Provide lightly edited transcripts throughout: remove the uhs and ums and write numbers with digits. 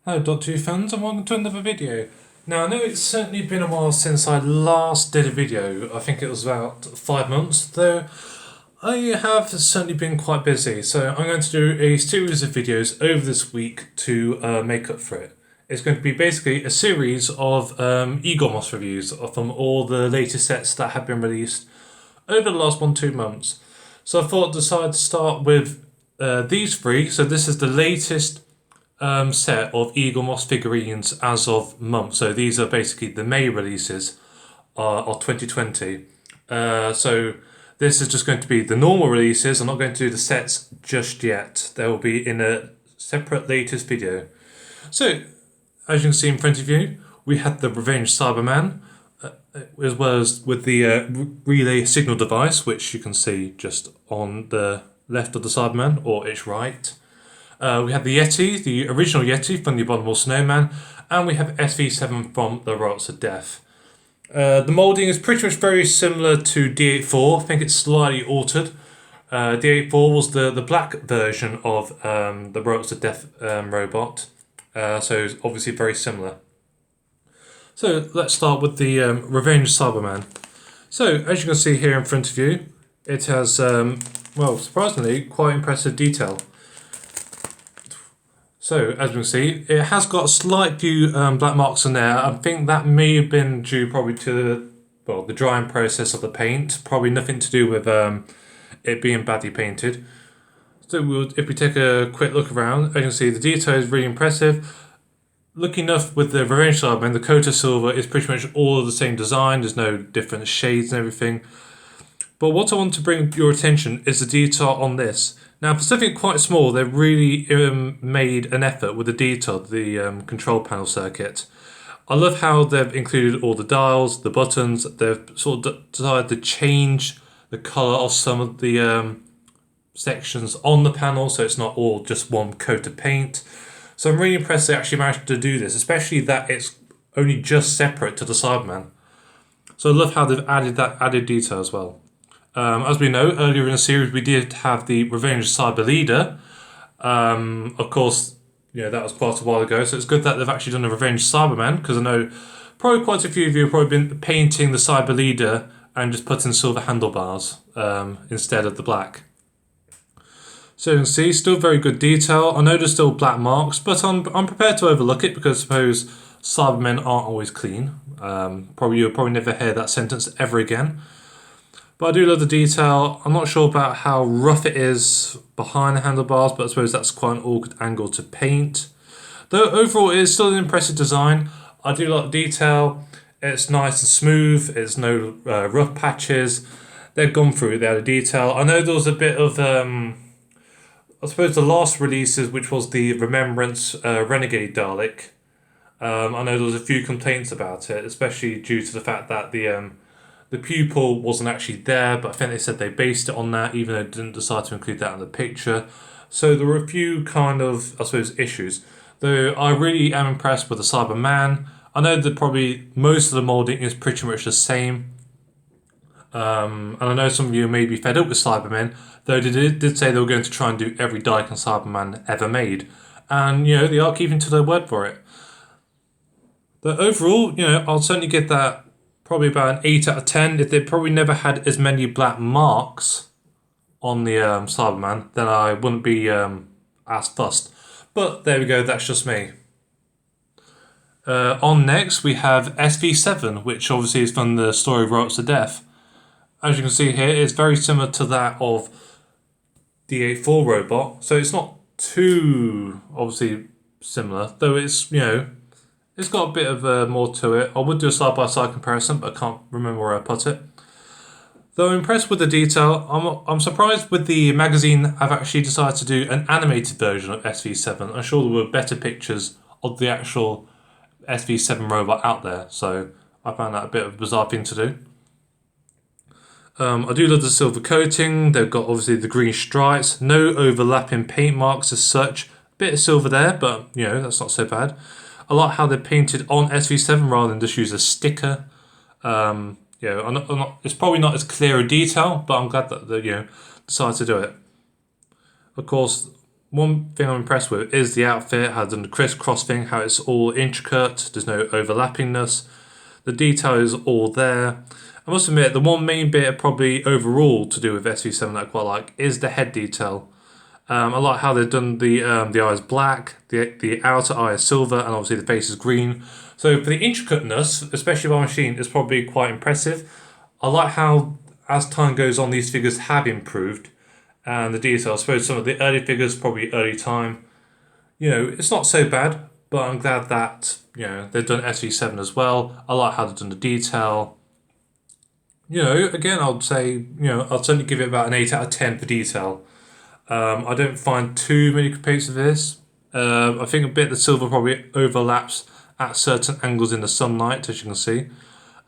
Hello Doctor Who fans and welcome to another video. Now I know it's certainly been a while since I last did a video. I think it was about 5 months, though I have certainly been quite busy, so I'm going to do a series of videos over this week to make up for it. It's going to be basically a series of Eaglemoss reviews from all the latest sets that have been released over the last 1-2 months. So I thought I'd decide to start with these three. So this is the latest set of Eaglemoss figurines as of month. So these are basically the May releases of 2020. So this is just going to be the normal releases. I'm not going to do the sets just yet. They will be in a separate latest video. So as you can see in front of you, we had the Revenge Cyberman, as well as with the relay signal device, which you can see just on the left of the Cyberman, or its right. We have the Yeti, the original Yeti from the Abominable Snowman, and we have SV7 from the Robots of Death. The moulding is pretty much very similar to D84. I think it's slightly altered. D84 was the black version of the Robots of Death robot, so it's obviously very similar. So let's start with the Revenge Cyberman. So as you can see here in front of you, it has, well, surprisingly, quite impressive detail. So, as we can see, it has got a slight few black marks in there. I think that may have been due probably to the drying process of the paint. Probably nothing to do with it being badly painted. So if we take a quick look around, as you can see, the detail is really impressive. Looking enough with the Revenge Cyberman, the coat of silver is pretty much all the same design. There's no different shades and everything. But what I want to bring your attention is the detail on this. Now, for something quite small, they've really made an effort with the detail, the control panel circuit. I love how they've included all the dials, the buttons. They've sort of decided to change the colour of some of the sections on the panel, so it's not all just one coat of paint. So I'm really impressed they actually managed to do this, especially that it's only just separate to the Cyberman. So I love how they've added that added detail as well. As we know, earlier in the series we did have the Revenge Cyber Leader. Of course, that was quite a while ago, so it's good that they've actually done a Revenge Cyberman, because I know probably quite a few of you have probably been painting the Cyber Leader and just putting silver handlebars instead of the black. So you can see, still very good detail. I know there's still black marks, but I'm prepared to overlook it, because I suppose Cybermen aren't always clean. You'll probably never hear that sentence ever again. But I do love the detail. I'm not sure about how rough it is behind the handlebars, but I suppose that's quite an awkward angle to paint. Though overall it is still an impressive design. I do like the detail. It's nice and smooth. There's no rough patches. They've gone through the detail. I know there was a bit of, I suppose the last releases, which was the Remembrance Renegade Dalek. I know there was a few complaints about it, especially due to the fact that the pupil wasn't actually there, but I think they said they based it on that, even though they didn't decide to include that in the picture. So there were a few kind of, I suppose, issues. Though I really am impressed with the Cyberman. I know that probably most of the moulding is pretty much the same. And I know some of you may be fed up with Cybermen, though they did say they were going to try and do every Dyke and Cyberman ever made. And, they are keeping to their word for it. But overall, I'll certainly give that probably about an 8 out of 10. If they probably never had as many black marks on the Cyberman, then I wouldn't be as fussed. But there we go, that's just me. On next, we have SV7, which obviously is from the story of Robots of Death. As you can see here, it's very similar to that of the A4 robot. So it's not too, obviously, similar. Though it's, it's got a bit of more to it. I would do a side-by-side comparison, but I can't remember where I put it. Though I'm impressed with the detail, I'm surprised with the magazine I've actually decided to do an animated version of SV7. I'm sure there were better pictures of the actual SV7 robot out there, so I found that a bit of a bizarre thing to do. I do love the silver coating. They've got obviously the green stripes, no overlapping paint marks as such. A bit of silver there, but that's not so bad. I like how they're painted on SV7 rather than just use a sticker. It's probably not as clear a detail, but I'm glad that they decided to do it. Of course, One thing I'm impressed with is the outfit, how done the crisscross thing, how it's all intricate, there's no overlappingness. The detail is all there. I must admit, the one main bit probably overall to do with SV7 that I quite like is the head detail. I like how they've done the eyes black, the outer eye is silver, and obviously the face is green. So for the intricateness, especially by machine, is probably quite impressive. I like how as time goes on, these figures have improved, and the detail. I suppose some of the early figures, probably early time, it's not so bad. But I'm glad that they've done SV7 as well. I like how they've done the detail. Again, I'd say I'd certainly give it about an 8 out of 10 for detail. I don't find too many complaints with this. I think a bit of the silver probably overlaps at certain angles in the sunlight, as you can see.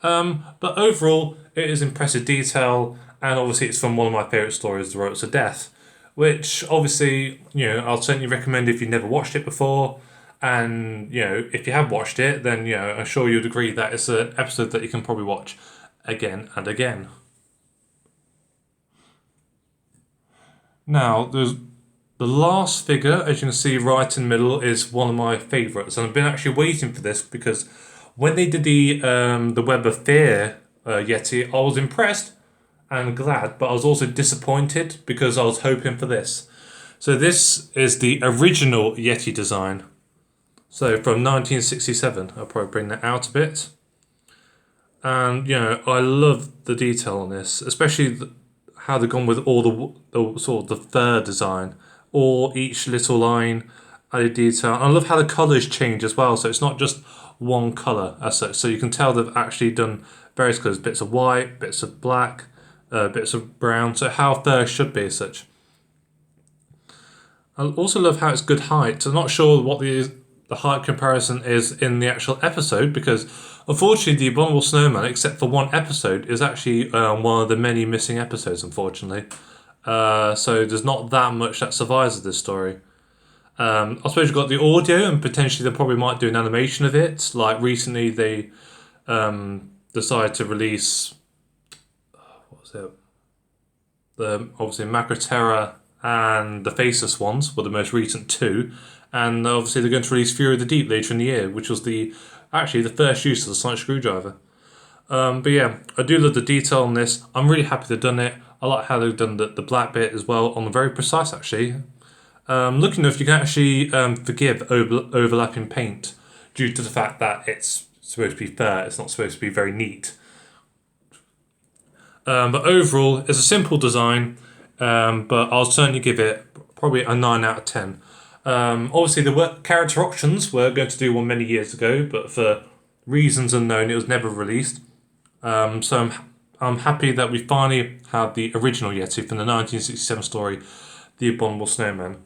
But overall, it is impressive detail, and obviously it's from one of my favourite stories, The Ropes of Death, which obviously, I'll certainly recommend if you've never watched it before. And, if you have watched it, then, I'm sure you'd agree that it's an episode that you can probably watch again and again. Now, there's the last figure, as you can see right in the middle, is one of my favourites. And I've been actually waiting for this because when they did the Web of Fear Yeti, I was impressed and glad, but I was also disappointed because I was hoping for this. So this is the original Yeti design. So from 1967, I'll probably bring that out a bit. And, I love the detail on this, especially how they've gone with all the sort of the fur design, or each little line added detail. And I love how the colours change as well, so it's not just one colour as such. So you can tell they've actually done various colours, bits of white, bits of black, bits of brown, so how fur should be as such. I also love how it's good height. I'm not sure what the height comparison is in the actual episode, because unfortunately the Abominable Snowman, except for one episode, is actually one of the many missing episodes, unfortunately. So there's not that much that survives of this story. I suppose you've got the audio, and potentially they probably might do an animation of it. Like recently they decided to release, what was it? Obviously Macroterra and the Faceless ones were the most recent two. And obviously they're going to release Fury of the Deep later in the year, which was actually the first use of the sonic screwdriver. But yeah, I do love the detail on this. I'm really happy they've done it. I like how they've done the black bit as well, on the very precise actually. Looking enough, you can actually forgive overlapping paint due to the fact that it's supposed to be fair. It's not supposed to be very neat. But overall, it's a simple design, but I'll certainly give it probably a 9 out of 10. Obviously, the character options were going to do one many years ago, but for reasons unknown, it was never released. So I'm happy that we finally have the original Yeti from the 1967 story, The Abominable Snowman.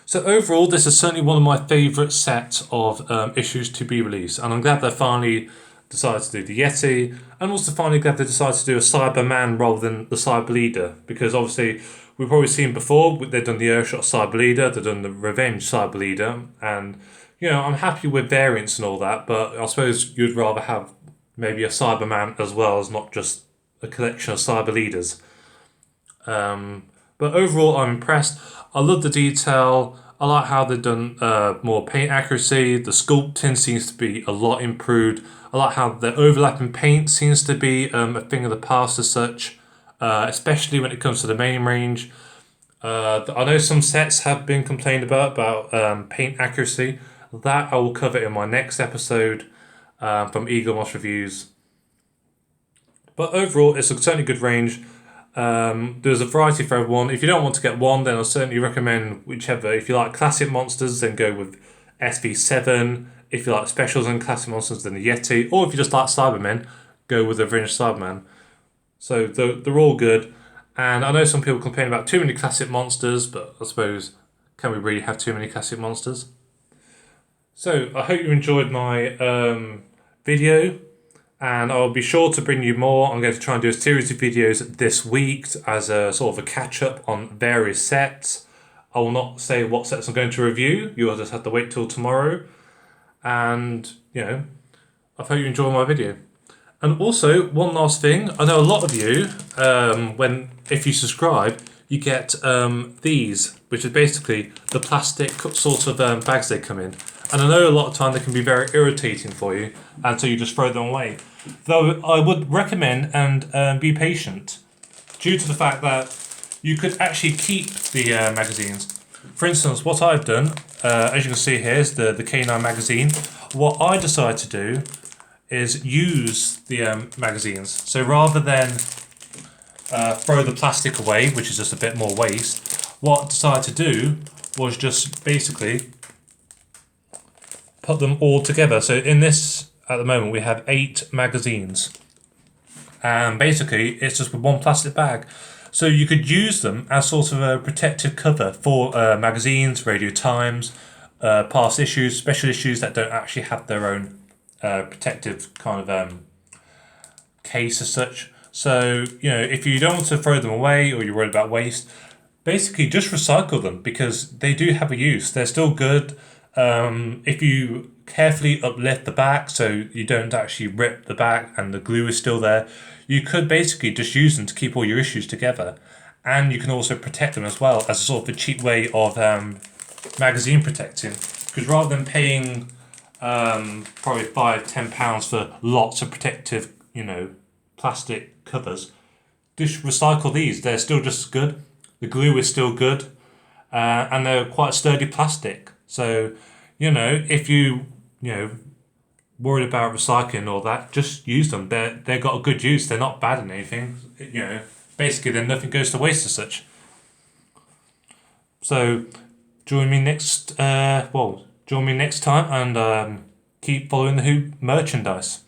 So overall, this is certainly one of my favourite sets of issues to be released, and I'm glad they finally decided to do the Yeti, and also finally glad they decided to do a Cyberman rather than the Cyber Leader, because obviously we've probably seen before, they've done the Earthshot Cyber Leader, they've done the Revenge Cyber Leader, and I'm happy with variants and all that, but I suppose you'd rather have maybe a Cyberman as well as not just a collection of Cyber Leaders. But overall, I'm impressed. I love the detail. I like how they've done more paint accuracy. The sculpting seems to be a lot improved. I like how the overlapping paint seems to be a thing of the past as such, especially when it comes to the main range. I know some sets have been complained about paint accuracy. That I will cover in my next episode from Eaglemoss Reviews. But overall, it's a certainly good range. There's a variety for everyone. If you don't want to get one, then I'll certainly recommend whichever. If you like classic monsters, then go with SV7. If you like specials and classic monsters, then the Yeti. Or if you just like Cybermen, go with the Revenge Cyberman. So they're all good. And I know some people complain about too many classic monsters, but I suppose, can we really have too many classic monsters? So I hope you enjoyed my video. And I'll be sure to bring you more. I'm going to try and do a series of videos this week as a sort of a catch-up on various sets. I will not say what sets I'm going to review. You'll just have to wait till tomorrow. And, I hope you enjoy my video. And also, one last thing. I know a lot of you, if you subscribe, you get these, which is basically the plastic sort of bags they come in. And I know a lot of time they can be very irritating for you, and so you just throw them away. Though I would recommend and be patient, due to the fact that you could actually keep the magazines. For instance, what I've done, as you can see here, is the K9 magazine. What I decided to do is use the magazines. So rather than throw the plastic away, which is just a bit more waste, what I decided to do was just basically put them all together. So in this, at the moment, we have 8 magazines. And basically, it's just with one plastic bag. So you could use them as sort of a protective cover for magazines, Radio Times, past issues, special issues that don't actually have their own protective kind of case as such. So, you know, if you don't want to throw them away or you're worried about waste, basically just recycle them because they do have a use. They're still good. If you carefully uplift the back so you don't actually rip the back and the glue is still there, you could basically just use them to keep all your issues together. And you can also protect them as well as a sort of a cheap way of magazine protecting. Because rather than paying probably £5-10 for lots of protective, you know, plastic covers, just recycle these. They're still just as good. The glue is still good, and they're quite sturdy plastic. So, you know, if you worried about recycling and all that, just use them. They got a good use. They're not bad in anything. You know, basically, then nothing goes to waste as such. So, join me next. Join me next time and keep following the Who merchandise.